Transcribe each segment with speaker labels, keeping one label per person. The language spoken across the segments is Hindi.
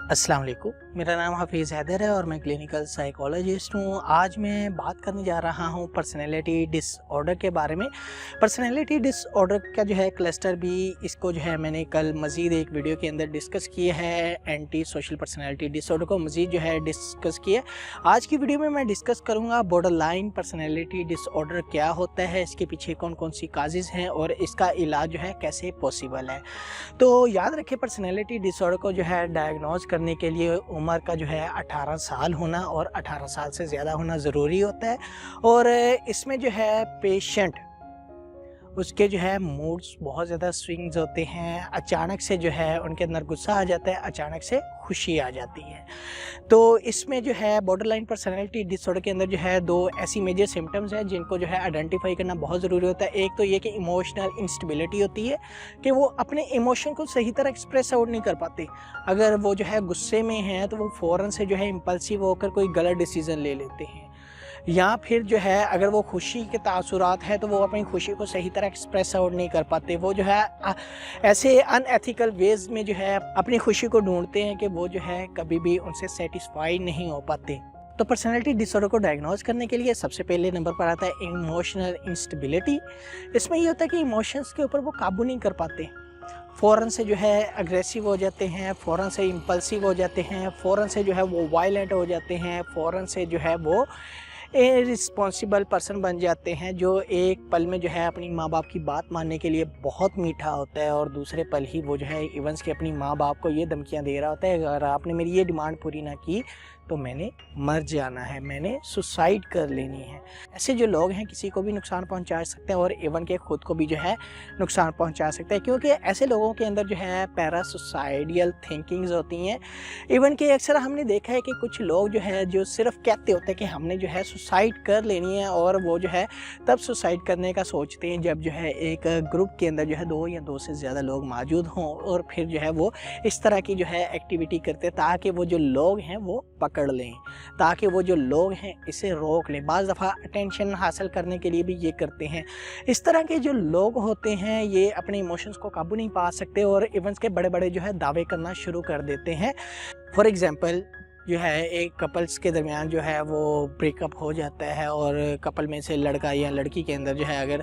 Speaker 1: अस्सलाम वालेकुम। मेरा नाम हफीज़ हैदर है और मैं क्लिनिकल साइकोलॉजिस्ट हूँ। आज मैं बात करने जा रहा हूँ पर्सनैलिटी डिसऑर्डर के बारे में। पर्सनैलिटी डिसऑर्डर का जो है क्लस्टर बी, इसको जो है मैंने कल मज़ीद एक वीडियो के अंदर डिस्कस किया है। एंटी सोशल पर्सनैलिटी डिसऑर्डर को मज़ीद जो है डिस्कस किया। आज की वीडियो में मैं डिस्कस करूँगा बॉर्डरलाइन पर्सनैलिटी डिसऑर्डर क्या होता है, इसके पीछे कौन कौन सी काजेज़ हैं और इसका इलाज जो है कैसे पॉसिबल है। तो याद रखें, पर्सनैलिटी डिसऑर्डर को जो है डायग्नोज करने के लिए उम्र का जो है 18 साल होना और 18 साल से ज़्यादा होना ज़रूरी होता है। और इसमें जो है पेशेंट उसके जो है मूड्स बहुत ज़्यादा स्विंग्स होते हैं। अचानक से जो है उनके अंदर गुस्सा आ जाता है, अचानक से खुशी आ जाती है। तो इसमें जो है बॉर्डरलाइन पर्सनैलिटी डिसऑर्डर के अंदर जो है दो ऐसी मेजर सिम्टम्स हैं जिनको जो है आइडेंटिफाई करना बहुत ज़रूरी होता है। एक तो ये कि इमोशनल इंस्टेबिलिटी होती है कि वो अपने इमोशन को सही तरह एक्सप्रेस आउट नहीं कर पाते। अगर वो जो है गुस्से में हैं तो वो फ़ौरन से जो है इम्पल्सिव होकर कोई गलत डिसीज़न ले लेते हैं, या फिर जो है अगर वो खुशी के तासुरात हैं तो वो अपनी खुशी को सही तरह एक्सप्रेस आउट नहीं कर पाते। वो जो है ऐसे अनएथिकल वेज में जो है अपनी खुशी को ढूंढते हैं कि वो जो है कभी भी उनसे सेटिस्फाई नहीं हो पाते। तो पर्सनैलिटी डिसऑर्डर को डायग्नोज करने के लिए सबसे पहले नंबर पर आता है इमोशनल इंस्टेबिलिटी। इसमें ये होता है कि इमोशंस के ऊपर वो काबू नहीं कर पाते, फ़ौरन से जो है अग्रेसिव हो जाते हैं, फ़ौरन से इम्पल्सिव हो जाते हैं, फ़ौरन से जो है वो वायलेंट हो जाते हैं, फ़ौरन से जो है वो इर्रिस्पॉन्सिबल पर्सन बन जाते हैं, जो एक पल में जो है अपनी माँ बाप की बात मानने के लिए बहुत मीठा होता है और दूसरे पल ही वो जो है इवंस के अपनी माँ बाप को ये धमकियाँ दे रहा होता है, अगर आपने मेरी ये डिमांड पूरी ना की तो मैंने मर जाना है, मैंने सुसाइड कर लेनी है। ऐसे जो लोग हैं किसी को भी नुकसान पहुंचा सकते हैं और इवन के खुद को भी जो है नुकसान पहुंचा सकते हैं, क्योंकि ऐसे लोगों के अंदर जो है पैरासोसाइडियल थिंकिंग्स होती हैं। इवन के अक्सर हमने देखा है कि कुछ लोग जो है जो सिर्फ कहते होते हैं कि हमने जो है सुसाइड कर लेनी है, और वो जो है तब सुसाइड करने का सोचते हैं जब जो है एक ग्रुप के अंदर जो है दो या दो से ज़्यादा लोग मौजूद हों, और फिर जो है वो इस तरह की जो है एक्टिविटी करते हैं ताकि वो जो लोग हैं वो पकड़ लें, ताकि वो जो लोग हैं इसे रोक लें। बाज़ दफ़ा अटेंशन हासिल करने के लिए भी ये करते हैं। इस तरह के जो लोग होते हैं ये अपने इमोशंस को काबू नहीं पा सकते और इवेंट्स के बड़े बड़े जो है दावे करना शुरू कर देते हैं। फॉर एग्ज़ाम्पल जो है एक कपल्स के दरमियान जो है वो ब्रेकअप हो जाता है और कपल में से लड़का या लड़की के अंदर जो है, अगर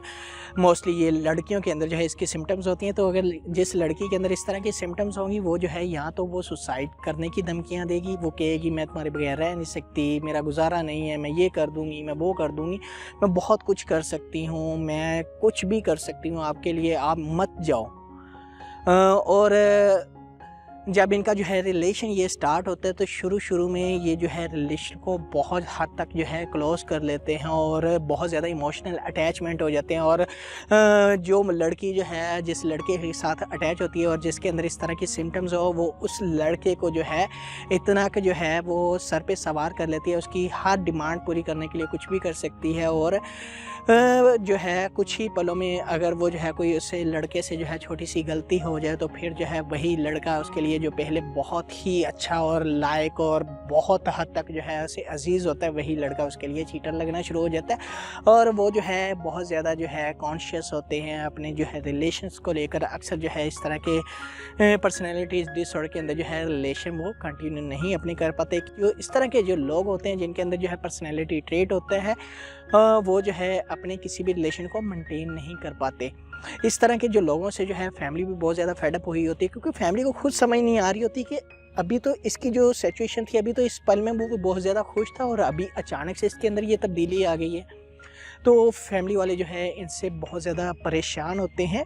Speaker 1: मोस्टली ये लड़कियों के अंदर जो है इसकी सिम्टम्स होती हैं, तो अगर जिस लड़की के अंदर इस तरह की सिम्टम्स होंगी वो जो है या तो वो सुसाइड करने की धमकियाँ देगी, वो कहेगी मैं तुम्हारे बगैर रह नहीं सकती, मेरा गुजारा नहीं है, मैं ये कर दूँगी, मैं वो कर दूँगी, मैं बहुत कुछ कर सकती हूँ, मैं कुछ भी कर सकती हूँ आपके लिए, आप मत जाओ। और जब इनका जो है रिलेशन ये स्टार्ट होता है तो शुरू में ये जो है रिलेशन को बहुत हद तक जो है क्लोज़ कर लेते हैं और बहुत ज़्यादा इमोशनल अटैचमेंट हो जाते हैं। और जो लड़की जो है जिस लड़के के साथ अटैच होती है और जिसके अंदर इस तरह की सिम्टम्स हो, वो उस लड़के को जो है इतना कि जो है वो सर पे सवार कर लेती है, उसकी हर डिमांड पूरी करने के लिए कुछ भी कर सकती है। और जो है कुछ ही पलों में अगर वो जो है कोई उससे लड़के से जो है छोटी सी गलती हो जाए तो फिर जो है वही लड़का उसके लिए जो पहले बहुत ही अच्छा और लायक और बहुत हद तक जो है उसे अजीज़ होता है, वही लड़का उसके लिए चीटर लगना शुरू हो जाता है। और वो जो है बहुत ज़्यादा जो है कॉन्शियस होते हैं अपने जो है रिलेशंस को लेकर। अक्सर जो है इस तरह के पर्सनैलिटी डिसऑर्डर के अंदर जो है रिलेशन वो कंटिन्यू नहीं अपनी कर पाते। जो इस तरह के जो लोग होते हैं जिनके अंदर जो है पर्सनैलिटी ट्रेट होता है वो जो है अपने किसी भी रिलेशन को मेंटेन नहीं कर पाते। इस तरह के जो लोगों से जो है फैमिली भी बहुत ज़्यादा फेड अप हुई होती है, क्योंकि फैमिली को खुद समझ नहीं आ रही होती कि अभी तो इसकी जो सिचुएशन थी, अभी तो इस पल में वो बहुत ज़्यादा खुश था और अभी अचानक से इसके अंदर ये तब्दीली आ गई है। तो फैमिली वाले जो है इनसे बहुत ज़्यादा परेशान होते हैं।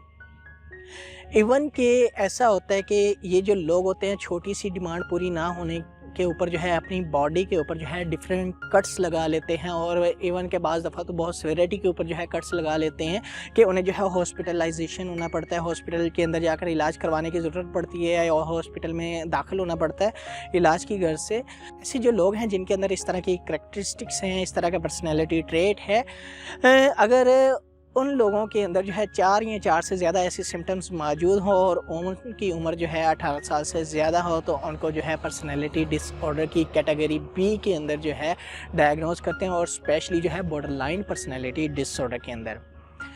Speaker 1: इवन के ऐसा होता है कि ये जो लोग होते हैं छोटी सी डिमांड पूरी ना होने के ऊपर जो है अपनी बॉडी के ऊपर जो है डिफरेंट कट्स लगा लेते हैं, और इवन के बाज़ दफ़ा तो बहुत सीवियरिटी के ऊपर जो है कट्स लगा लेते हैं कि उन्हें जो है हॉस्पिटलाइजेशन होना पड़ता है, हॉस्पिटल के अंदर जाकर इलाज करवाने की ज़रूरत पड़ती है और हॉस्पिटल में दाखिल होना पड़ता है इलाज की गर्ज से। ऐसे जो लोग हैं जिनके अंदर इस तरह की करैक्टरिस्टिक्स हैं, इस तरह का पर्सनैलिटी ट्रेट है, अगर उन लोगों के अंदर जो है 4 या 4 से ज़्यादा ऐसे सिम्टम्स मौजूद हों और उनकी उम्र जो है 18 साल से ज़्यादा हो, तो उनको जो है पर्सनैलिटी डिसऑर्डर की कैटेगरी बी के अंदर जो है डायग्नोज करते हैं, और स्पेशली जो है बॉर्डरलाइन पर्सनैलिटी डिसऑर्डर के अंदर।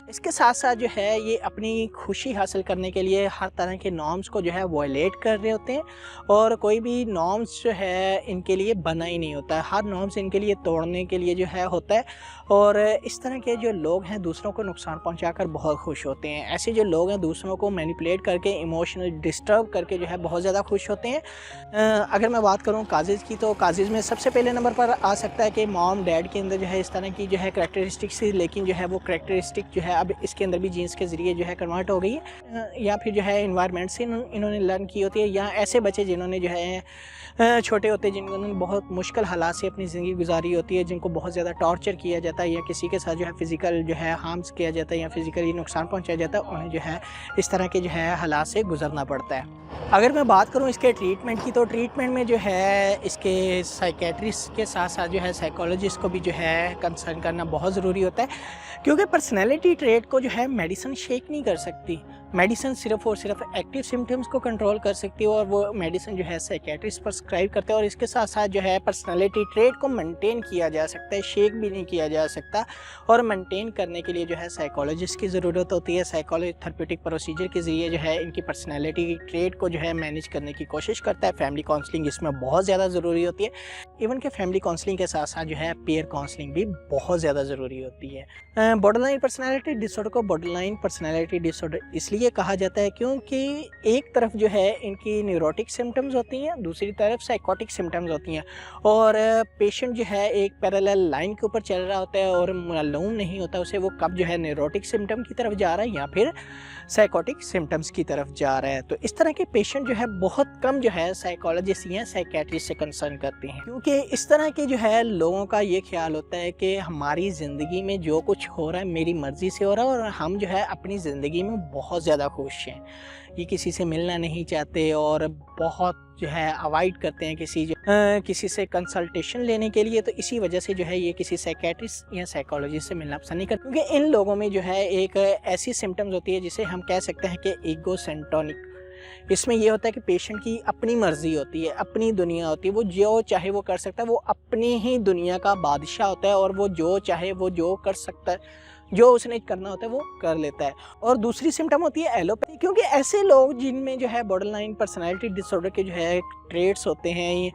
Speaker 1: इसके साथ साथ जो है ये अपनी खुशी हासिल करने के लिए हर तरह के नॉर्म्स को जो है वायलेट कर रहे होते हैं, और कोई भी नॉर्म्स जो है इनके लिए बना ही नहीं होता है, हर नॉर्म्स इनके लिए तोड़ने के लिए जो है होता है। और इस तरह के जो लोग हैं दूसरों को नुकसान पहुंचाकर बहुत खुश होते हैं। ऐसे जो लोग हैं दूसरों को मैनिपुलेट करके, इमोशनल डिस्टर्ब करके जो है बहुत ज़्यादा खुश होते हैं। अगर मैं बात करूँ काजिज़ की, तो काजिज़ में सबसे पहले नंबर पर आ सकता है कि मॉम डैड के अंदर जो है इस तरह की जो है करैक्टरिस्टिक्स थी, लेकिन जो है वो करैक्टरिस्टिक जो है अब इसके अंदर भी जीन्स के ज़रिए जो है कन्वर्ट हो गई है, या फिर जो है इन्वायरमेंट से इन्होंने लर्न की होती है, या ऐसे बच्चे जिन्होंने जो है छोटे होते हैं, जिन्होंने बहुत मुश्किल हालात से अपनी ज़िंदगी गुजारी होती है, जिनको बहुत ज़्यादा टॉर्चर किया जाता है या किसी के साथ जो है फ़िज़िकल जो है हार्म्स किया जाता है या फिज़िकली नुकसान पहुंचाया जाता है, उन्हें जो है इस तरह के जो है हालात से गुजरना पड़ता है। अगर मैं बात करूं इसके ट्रीटमेंट की, तो ट्रीटमेंट में जो है इसके साइकेट्रिस्ट के साथ साथ जो है साइकोलॉजिस्ट को भी जो है कंसर्न करना बहुत ज़रूरी होता है, क्योंकि पर्सनैलिटी ट्रेट को जो है मेडिसिन शेक नहीं कर सकती। मेडिसिन सिर्फ और सिर्फ एक्टिव सिम्टम्स को कंट्रोल कर सकती है, और वो मेडिसिन जो है साइकेट्रिस्ट प्रिस्क्राइब करते हैं, और इसके साथ साथ जो है पर्सनैलिटी ट्रेट को मेंटेन किया जा सकता है, शेक भी नहीं किया जा सकता। और मेंटेन करने के लिए जो है साइकोलॉजिस्ट की ज़रूरत होती है। साइकोलॉजी थेरेप्यूटिक प्रोसीजर के ज़रिए जो है इनकी पर्सनैलिटी ट्रेट को जो है मैनेज करने की कोशिश करता है। फैमिली काउंसलिंग इसमें बहुत ज़्यादा ज़रूरी होती है। इवन के फैमिली काउंसलिंग के साथ साथ जो है पीयर काउंसलिंग भी बहुत ज़्यादा ज़रूरी होती है। बॉर्डरलाइन पर्सनैलिटी डिसऑर्डर को बॉर्डरलाइन पर्सनैलिटी डिसऑर्डर इसलिए कहा जाता है क्योंकि एक तरफ जो है इनकी न्यूरोटिक सिम्टम्स होती हैं, दूसरी तरफ साइकोटिक सिम्टम्स होती हैं, और पेशेंट जो है एक पैरेलल लाइन के ऊपर चल रहा होता है और मालूम नहीं होता उसे वो कब जो है न्यूरोटिक सिम्टम की तरफ जा रहा है या फिर साइकोटिक सिम्टम्स की तरफ जा रहा है। तो इस तरह के पेशेंट जो है बहुत कम जो है साइकोलॉजिस्ट या साइकेट्रिस्ट से कंसर्न करते हैं, क्योंकि इस तरह के जो है लोगों का ये ख्याल होता है कि हमारी ज़िंदगी में जो कुछ हो रहा है मेरी मर्ज़ी से हो रहा है, और हम जो है अपनी ज़िंदगी में बहुत ज़्यादा खुश हैं। ये किसी से मिलना नहीं चाहते और बहुत जो है अवॉइड करते हैं किसी से कंसल्टेशन लेने के लिए। तो इसी वजह से जो है ये किसी साइकेट्रिस्ट या साइकोलॉजिस्ट से मिलना पसंद नहीं करते, क्योंकि इन लोगों में जो है एक ऐसी सिम्टम्स होती है जिसे हम कह सकते हैं कि ईगोसेंट्रिक। इसमें ये होता है कि पेशेंट की अपनी मर्जी होती है, अपनी दुनिया होती है, वो जो चाहे वो कर सकता है, वो अपनी ही दुनिया का बादशाह होता है, और वो जो चाहे वो जो कर सकता है, जो उसने करना होता है वो कर लेता है। और दूसरी सिम्टम होती है एलोपैथी, क्योंकि ऐसे लोग जिनमें जो है बॉर्डरलाइन पर्सनैलिटी डिसऑर्डर के जो है ट्रेट्स होते हैं,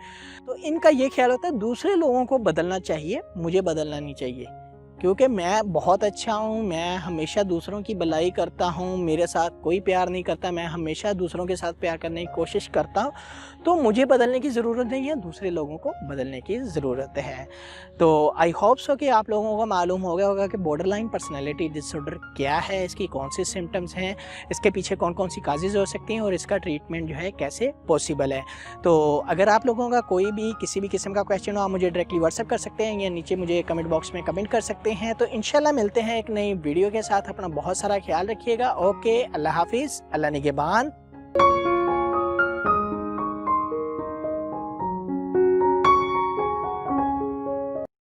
Speaker 1: तो इनका ये ख्याल होता है दूसरे लोगों को बदलना चाहिए, मुझे बदलना नहीं चाहिए, क्योंकि मैं बहुत अच्छा हूँ, मैं हमेशा दूसरों की भलाई करता हूँ, मेरे साथ कोई प्यार नहीं करता, मैं हमेशा दूसरों के साथ प्यार करने की कोशिश करता हूँ, तो मुझे बदलने की ज़रूरत नहीं है, दूसरे लोगों को बदलने की ज़रूरत है। तो आई होप सो कि आप लोगों को मालूम हो गया होगा कि बॉर्डरलाइन पर्सनैलिटी डिसऑर्डर क्या है, इसकी कौन सी सिम्टम्स हैं, इसके पीछे कौन कौन सी काजेज़ हो सकती हैं, और इसका ट्रीटमेंट जो है कैसे पॉसिबल है। तो अगर आप लोगों का कोई भी किसी भी किस्म का क्वेश्चन हो, आप मुझे डायरेक्टली व्हाट्सएप कर सकते हैं या नीचे मुझे कमेंट बॉक्स में कमेंट कर सकते हैं। तो इंशाल्लाह मिलते हैं एक नई वीडियो के साथ। अपना बहुत सारा ख्याल रखिएगा। ओके, अल्लाह हाफिज़, अल्लाह निगहबान।